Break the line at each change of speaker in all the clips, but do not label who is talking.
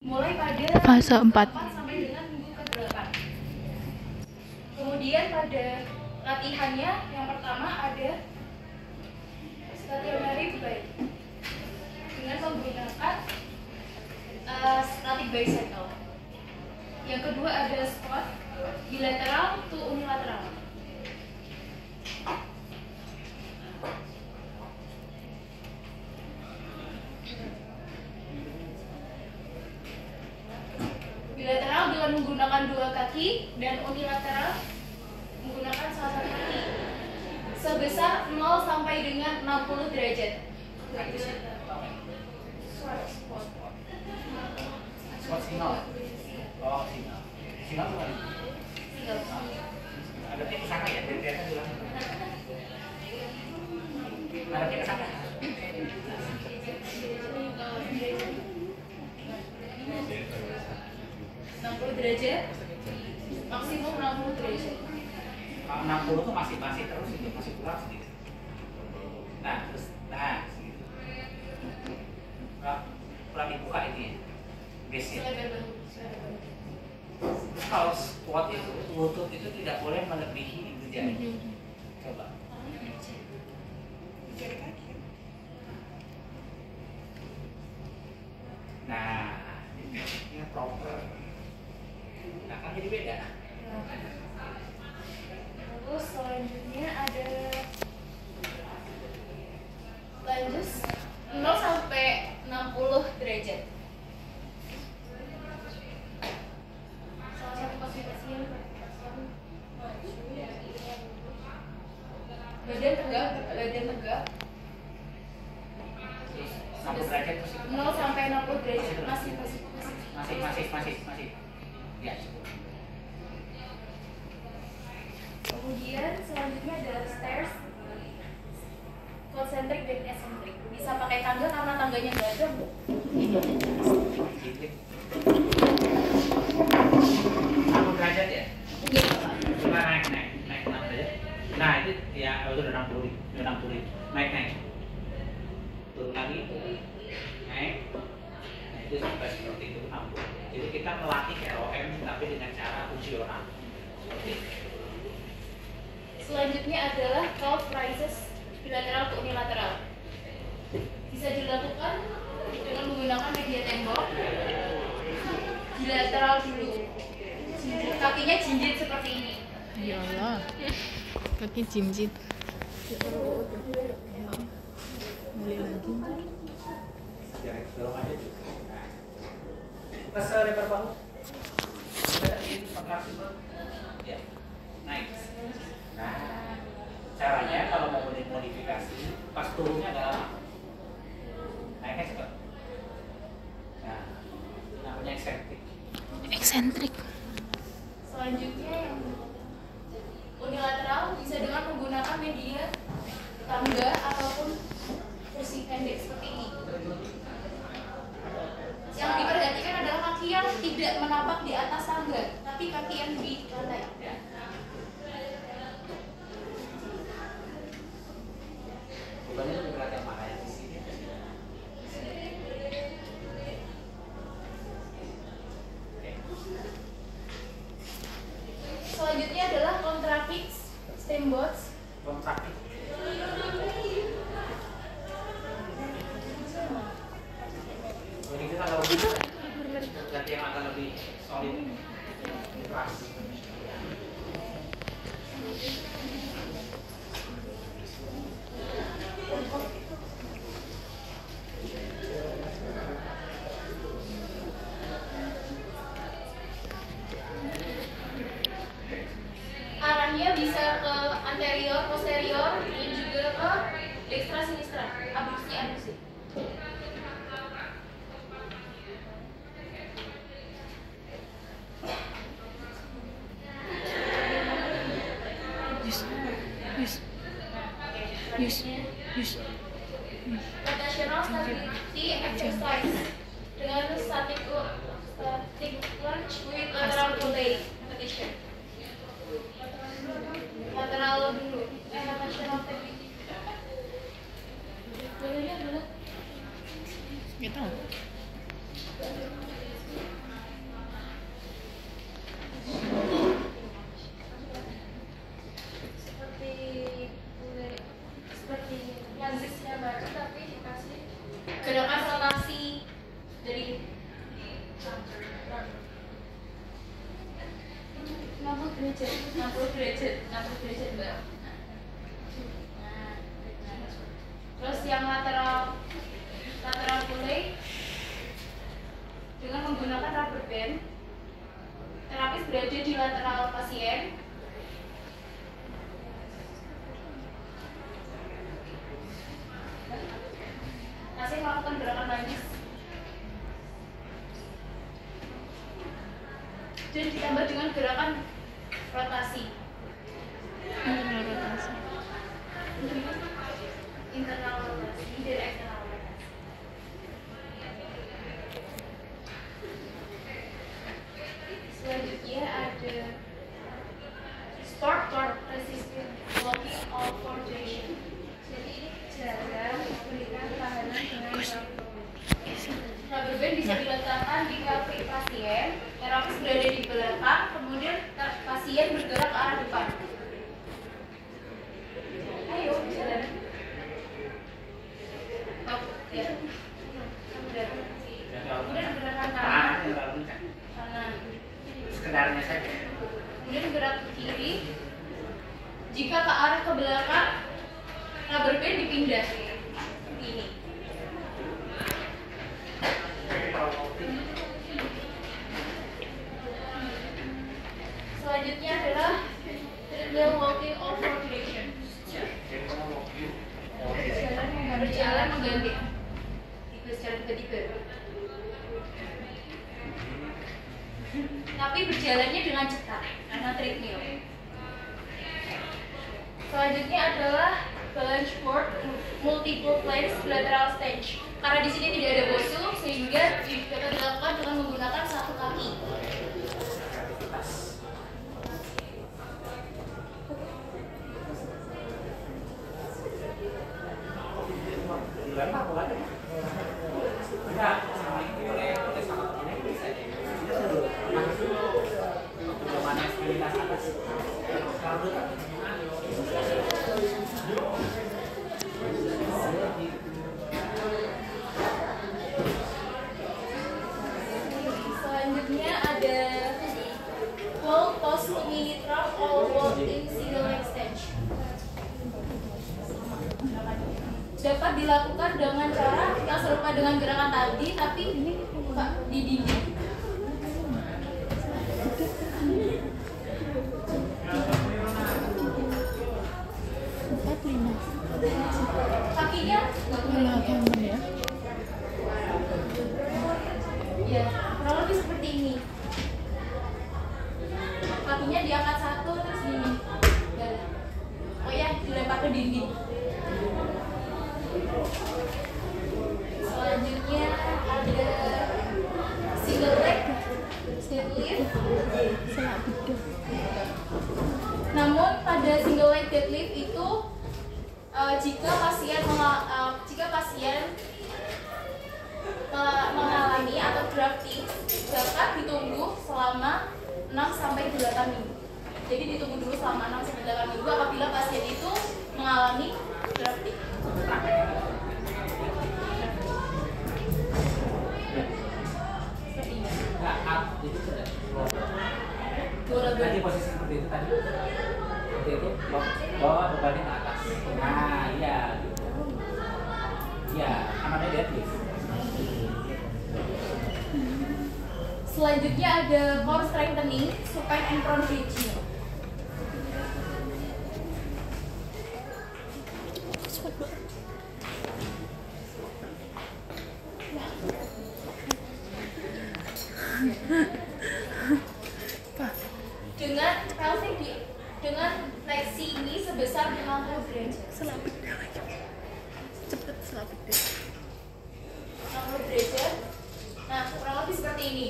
mulai pada
fase 4
sampai dengan minggu ke-8. Kemudian pada latihannya yang pertama ada stationary bike dengan menggunakan static bicycle. Yang kedua ada squat bilateral to unilateral. Bilateral dengan menggunakan dua kaki dan unilateral menggunakan salah satu kaki sebesar 0 sampai dengan 60 derajat.
Squat single. Oh, single. Single tuh mana?
Single.
Ada pusaka ya? Dari biasa bilang. Ada pusaka.
60 derajat, maksimum 60 derajat.
Kalau 60 tuh masih terus itu, masih kurang sedikit. Nah, terus segitu. Kurang dibuka ini ya, base-nya. Terus kalau squat itu, lutut itu tidak boleh melebihi ibu jari. Coba. Nah, ini proper. Nah, kan jadi beda.
Terus selanjutnya ada lanjut 0 sampai 60 derajat. Salah satu posisinya badan tegak,
60 derajat terus itu.
0 sampai 60 derajat masih.
Ya.
Kemudian selanjutnya adalah stairs, concentric dan eccentric. Bisa pakai tangga karena tangganya nggak ada.
60 derajat ya?
Iya.
Coba naik 60 derajat. Nah, itu ya udah 60. Naik. Turun lagi. Naik. Nah, itu sampai seperti itu 60. Jadi kita melatih ROM tapi dengan cara fungsional. Seperti itu.
Selanjutnya adalah calf raises bilateral ke unilateral. Bisa dilakukan dengan menggunakan media tembok. Bilateral dulu. Kakinya jinjit seperti ini.
ya Allah kaki jinjit mulai lagi
Dorong aja tuh. Kita selebar bahu. Kita ini fleksibel. Ya. Naik. Nah, caranya kalau mau modifikasi, pas turunnya agak lama. Naiknya cepat. Nah, namanya
eksentrik.
Selanjutnya yang unilateral bisa dengan menggunakan media tangga ataupun kursi pendek seperti ini. Yang diperhatikan adalah kaki yang tidak menapak di atas tangga, tapi kaki yang di lantai.
Bebannya lebih berat yang mana ya di sini?
Selanjutnya adalah contra kicks, steamboats.
Kontrak. Jadi kita kalau ganti yang agak lebih solid, keras.
Arahnya bisa ke anterior, posterior, dan juga ke dextra sinistra, abduksi.
Yes.
Rotational stability exercise dengan static lunge with lateral rotate repetition. Lateral dulu, rotational stability. Dulunya dulu.
Nggak tahu.
enam puluh derajat Mbak. Terus yang lateral pulih dengan menggunakan rubber band. Terapis berada di lateral pasien. Pasien melakukan gerakan manis dan ditambah dengan gerakan rotasi. Internal rotasi dan eksternal rotasi. Selanjutnya ada sport resistant walking or for duration. Jadi ini cara memberikan tahanan dengan rubber band bisa diletakkan di kaki pasien, terapis berada di belakang, kemudian pasien bergerak ke arah depan. Ayo, jalan. Oh, ya. Kemudian gerakan kanan.
Sekedarnya saja.
Kemudian gerak ke kiri. Jika ke arah ke belakang, rubber band dipindah seperti ini. Selanjutnya adalah treadmill walking or for duration. Berjalan mengganti secara tiba-tiba. Tapi berjalannya dengan cepat karena treadmill. Selanjutnya adalah balance board multiple planes lateral stage. Karena di sini tidak ada bosu sehingga dapat dilakukan dengan menggunakan satu kaki. Selanjutnya ada wall post mini trap or wall in single extension. Dapat dilakukan dengan cara yang serupa dengan gerakan tadi, tapi di dinding. Kakinya
ya.
Ya, kurang lebih seperti ini. Kakinya diangkat satu terus gini. Oh ya, dilempar ke dinding. Selanjutnya ada single leg deadlift. Namun pada single leg deadlift itu jika pasien mengalami atau drafting dapat ditunggu selama 6-8 minggu. Jadi ditunggu dulu selama 6-8 minggu apabila pasien itu mengalami drafting.
Tadi posisi seperti itu tadi. Seperti itu, bawa bebannya ke atas. Nah, iya. Iya, namanya deadlift.
Selanjutnya ada core strengthening, supine and front bridging. Dengan fleksi ini sebesar 50 derajat.
Cepet selaput deh.
60 derajat. Nah, kurang lebih seperti ini.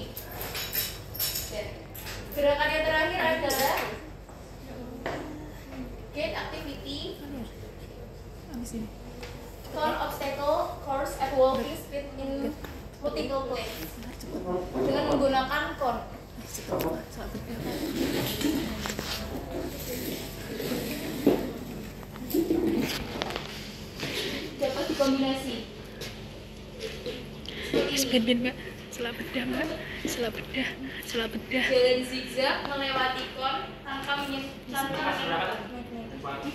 Gerakan yang terakhir adalah gait activity.
Abis ini.
Cone obstacle course at walking speed in multiple planes. Dengan menggunakan cone.
Selaput deh.
Dapat dikombinasi.
Speed band, Mbak. Selah bedah, Mbak. Selah bedah. Selah bedah.
Jalan zigzag melewati kon tanpa
Pas berapa tuh?
4.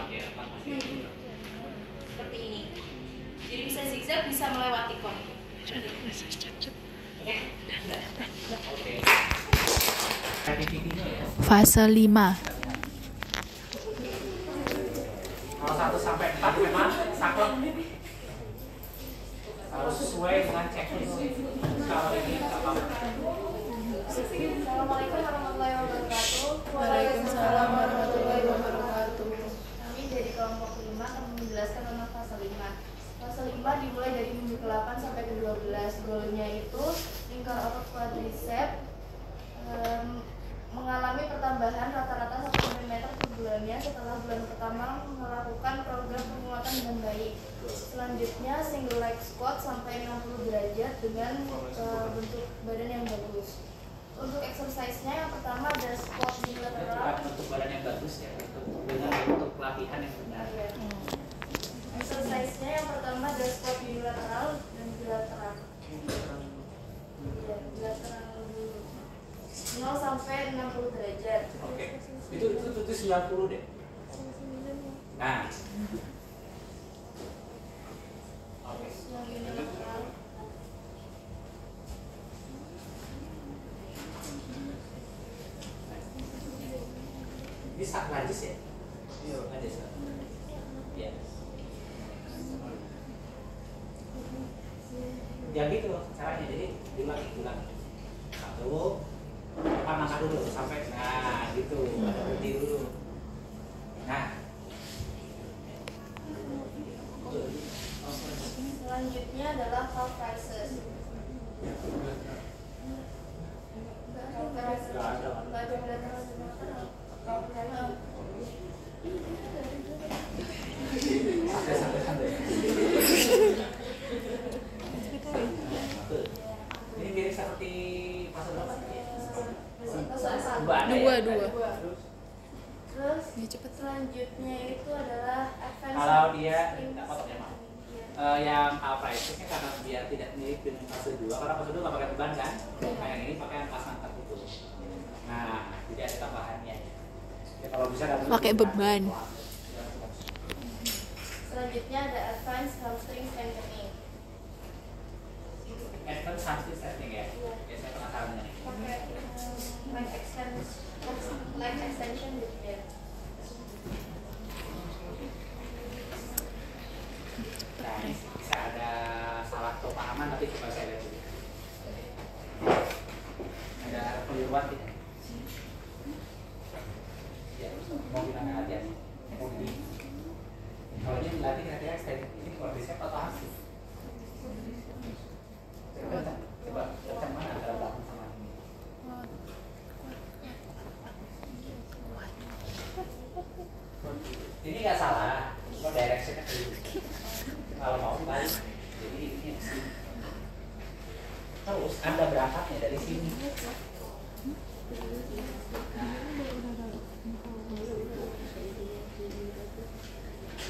Ya, 4.
Seperti ini. Jadi bisa zigzag, bisa melewati kon.
Oke. Aktivitinya ya.
Fase 5.
Kalau 1 sampai 4 memang saklek harus sesuai dengan checklist. Kalau ini nggak apa-apa.
Assalamualaikum warahmatullahi wabarakatuh.
Waalaikumsalam warahmatullahi wabarakatuh.
Kami dari kelompok 5 akan menjelaskan tentang fase 5. Fase 5 dimulai dari minggu ke-8 sampai ke-12. Goalnya itu lingkar otot quadriceps mengalami pertambahan rata-rata 1 cm per bulannya setelah bulan pertama melakukan program penguatan dengan baik. Selanjutnya single leg squat sampai 60 derajat dengan bentuk badan yang bagus. Untuk exercise-nya yang pertama ada squat unilateral.
Bentuk badan yang bagus ya, untuk pelatihan yang benar.
Exercise-nya yang pertama ada squat unilateral dan bilateral. Bilateral dulu. 0 sampai 60 derajat.
Oke. Itu 90 deh. Nah. Oke.
Yang unilateral.
Ini sak najis ya? Iya, najis. Iya. Ya gitu loh caranya, jadi diulang. Satu, depan langkah dulu sampai, nah gitu, ada berhenti dulu. Nah.
Selanjutnya adalah calf raises. Enggak ada bilateral unilateral. Calf raises.
Santai. Ini mirip seperti fase berapa?
Dua.
Terus selanjutnya itu adalah advanced.
Kalau dia nggak potong ya Mak. Yang calf raises karena biar tidak mirip dengan fase 2, karena fase 2 nggak pakai beban kan? Nah yang ini pakai angka angkat itu. Nah tidak ada tambahannya. Ya, kalau bisa
pakai beban.
Selanjutnya ada advanced hamstring strengthening.
Advanced hamstring strengthening ya? Ya saya penasaran nih.
Pakai leg extension gitu ya.
Nah ini bisa ada salah pemahaman tapi coba saya lihat dulu. Ada keliruan tidak? Ya, mau bilang hati-hati. Kalau ini dilatih hati-hati extend, ini quadriceps atau hamstring? Coba kencang mana antara belakang sama ini? Ini nggak salah, cuma directionnya keliru. Kalau mau balik, jadi ini di sini. Terus Anda berangkatnya dari sini.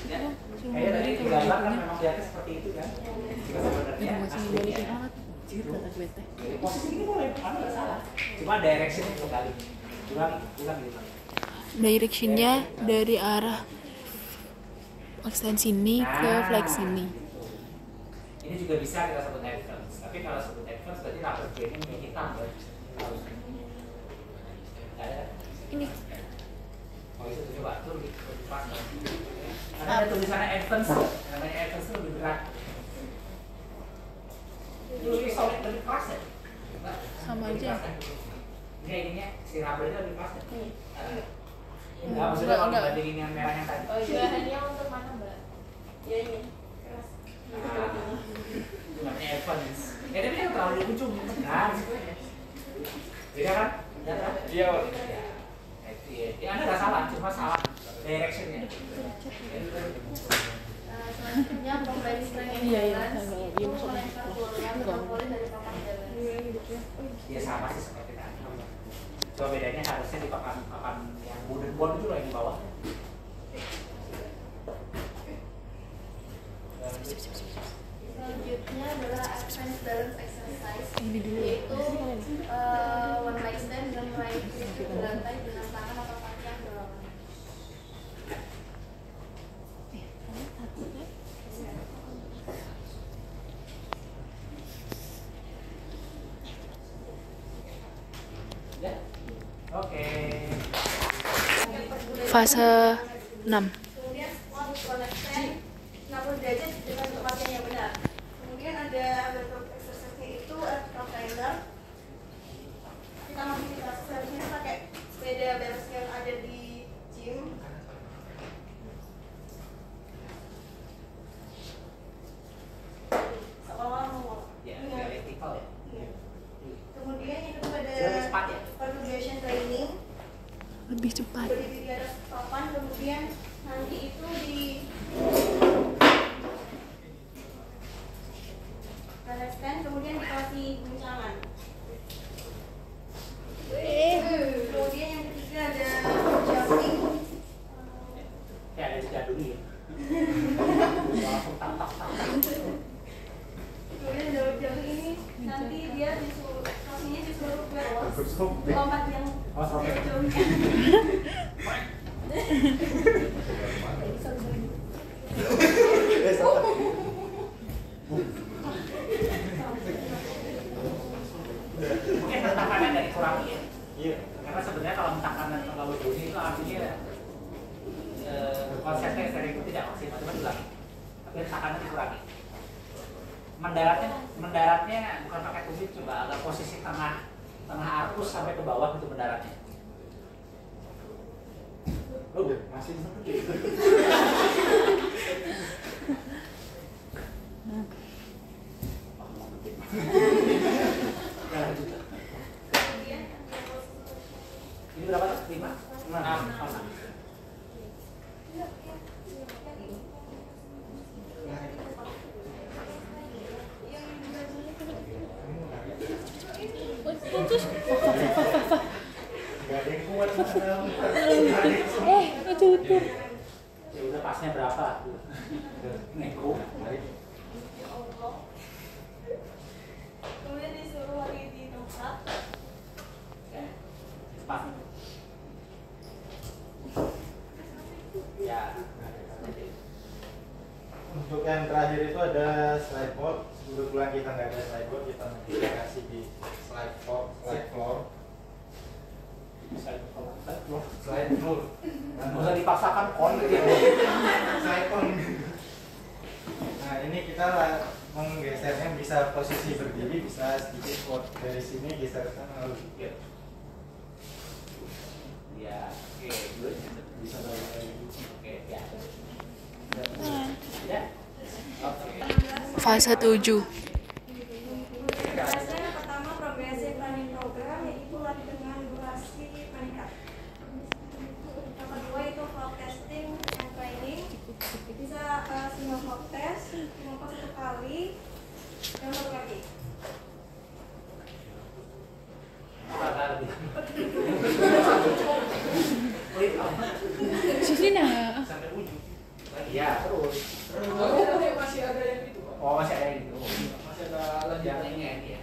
Ya, kayak tadi di gambar kan memang lihatnya seperti itu kan. Jika sebenarnya aslinya jadi posisi ini boleh, karena nggak salah. Cuma directionnya kembali. Ulang gitu.
Directionnya dari arah extend sini ke flex sini.
Ini juga bisa kita sebut advance. Tapi kalau sebut advance berarti rubber training yang hitam ya. Ada.
Ini.
Oh itu coba tuh lebih pas. Karena ada tulisannya advance, namanya advance itu lebih berat. Itu lebih solid, lebih keras ya.
Sama aja.
Ini ininya si rubbernya lebih keras ya. Enggak, maksudnya kalau dibandingin yang merah yang tadi.
Oh iya, hanya untuk mana Mbak? Ya ini keras.
Itu namanya advance. Ya tapi yang terlalu lucu, nah gitu aja. Beda kan? Iya. Ya Anda nggak salah, cuma salah directionnya.
Selanjutnya combine strength and balance itu melempar bola metropoli dari papan jalan.
Ya sama sih seperti tadi. Cuma bedanya harusnya di papan yang wooden board itu loh yang di bawah.
Selanjutnya adalah advanced balance exercise. exercise,
Ini dulu ya.
yaitu one leg stand dan meraih di lantai dengan tangan atau kaki yang berlawanan.
Ya. Oke.
Fase 6.
Kemudian squat one leg stand 60 derajat dengan kematian yang benar. Kemudian ada beberapa exercise-nya itu vertical trainer. Kita masih seharusnya pakai sepeda balance yang ada di gym. Seolah-olah mau.
Ya, vertikal ya.
Kemudian yang kedua ada
Lebih cepat ya?
progression training.
Lebih cepat.
Berdiri di atas papan, kemudian nanti itu di stand, kemudian dikasih guncangan. Kemudian yang ketiga ada jumping.
Ya, ada jeda dulu ya. Langsung tak.
Kemudian dalam jumping ini nanti dia disuruh kakinya disuruh ke lompat yang jauhnya.
Mungkin tekanan dari kurangi ya. Iya. Karena sebenarnya kalau tekanan terlalu tinggi itu artinya konsepnya sering itu tidak maksimal, cuma diulangi. Tapi tekanan dikurangi. Mendaratnya bukan pakai tumit, coba agak posisi tengah arkus sampai ke bawah itu mendaratnya. Masih ini berapa? 5? 6.
Itu.
Ya udah pasnya berapa? Neko.
Kemudian disuruh lagi di tempat.
Cepat. Ya.
Untuk yang terakhir itu ada slide board. Kebetulan kita nggak ada slide board, kita nanti kasih di slide floor. Slide floor.
Nggak usah dipaksakan on gitu.
Slide on. Nah ini kita menggesernya bisa posisi berdiri, bisa sedikit squat dari sini geser ke sana lalu sedikit.
Ya, oke, good.
Bisa lagi.
Oke, ya. Ya. Oke.
Fase 7.
Kelasnya yang pertama progressive running program, yaitu lari dengan durasi meningkat. Yang kedua itu hop testing and training, bisa single hop test, mengumpulkan 1 kali dan 1 kaki.
Sini nah.
Sampai ujung. Iya, terus.
Masih ada yang itu, Pak.
Oh, masih ada yang gitu.
Masih ada
Yang
lanjutannya.
ini ya, ini ya.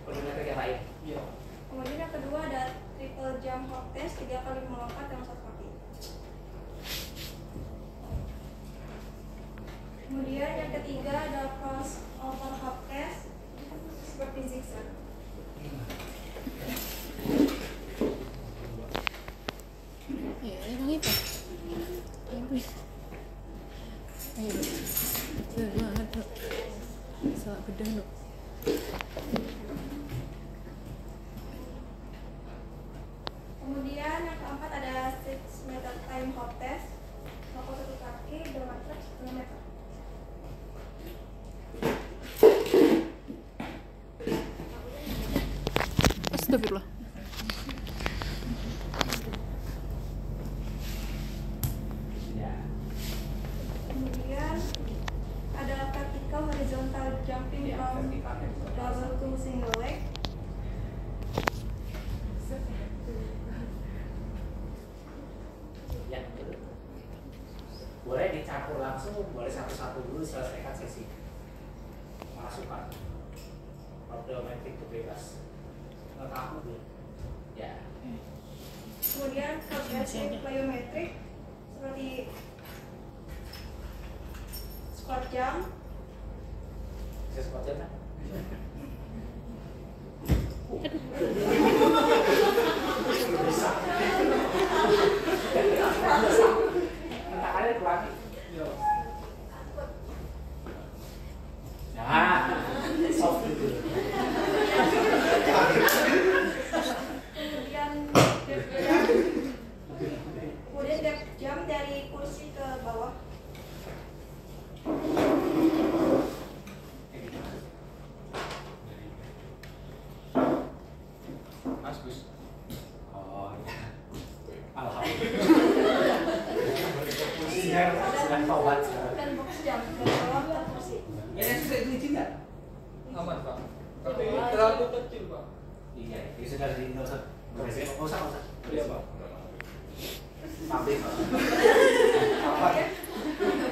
Koordinator yang lain.
Iya.
Kemudian yang kedua ada triple jump hop test, 3 kali melompat dengan 1 kaki. Kemudian yang ketiga ada cross over hop test seperti zigzag.
Ya, emang itu. Ayo. Semangat, Dok. Salah bedah, Dok.
Kemudian yang keempat ada 6 meter time hop test, lompat 1 kaki 2 meter 2 meter.
Astagfirullah.
Ya.
Kemudian ada vertical horizontal jumping
Ya,
from
vertikal.
double to single leg.
Ya, betul. Boleh dicampur langsung, boleh satu-satu dulu selesaikan sesi. Masukkan. Oke. plyometric itu bebas. Nggak kaku deh. Ya.
Kemudian progresif plyometric seperti squat jump,
Bisa squat jam kan? Bisa. Entah kali lagi. Nah, soft dulu.
kemudian depth jump dari kursi ke bawah.
Mas Gus.
Oh iya. Alhamdulillah. Sudah tobat sekarang.
Dan box jump dari bawah ke kursi.
Ya, sudah itu izin nggak?
Aman Pak. Tapi terlalu kecil Pak.
Iya, itu sudah di nggak usah. Nggak usah.
Iya Pak.
Pabrik.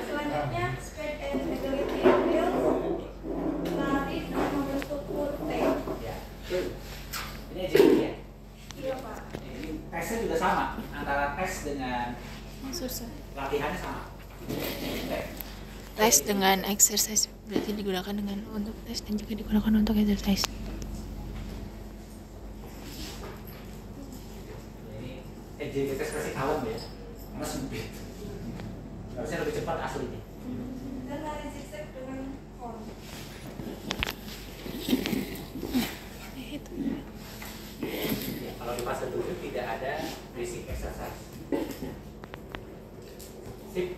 Selanjutnya speed and agility drills, lari dengan membentuk T.
Ya. Ini agility ya.
Iya Pak.
Ini tesnya juga sama antara tes dengan
Susah.
latihannya sama.
Tes dengan exercise berarti digunakan untuk tes dan juga digunakan untuk exercise.
Ini agility tes kasih kalem ya, karena sempit. Harusnya lebih cepat aslinya.
Dan lari zigzag dengan horn.
Itu.
Ya, kalau di fase 7 tidak ada basic exercise. Sip.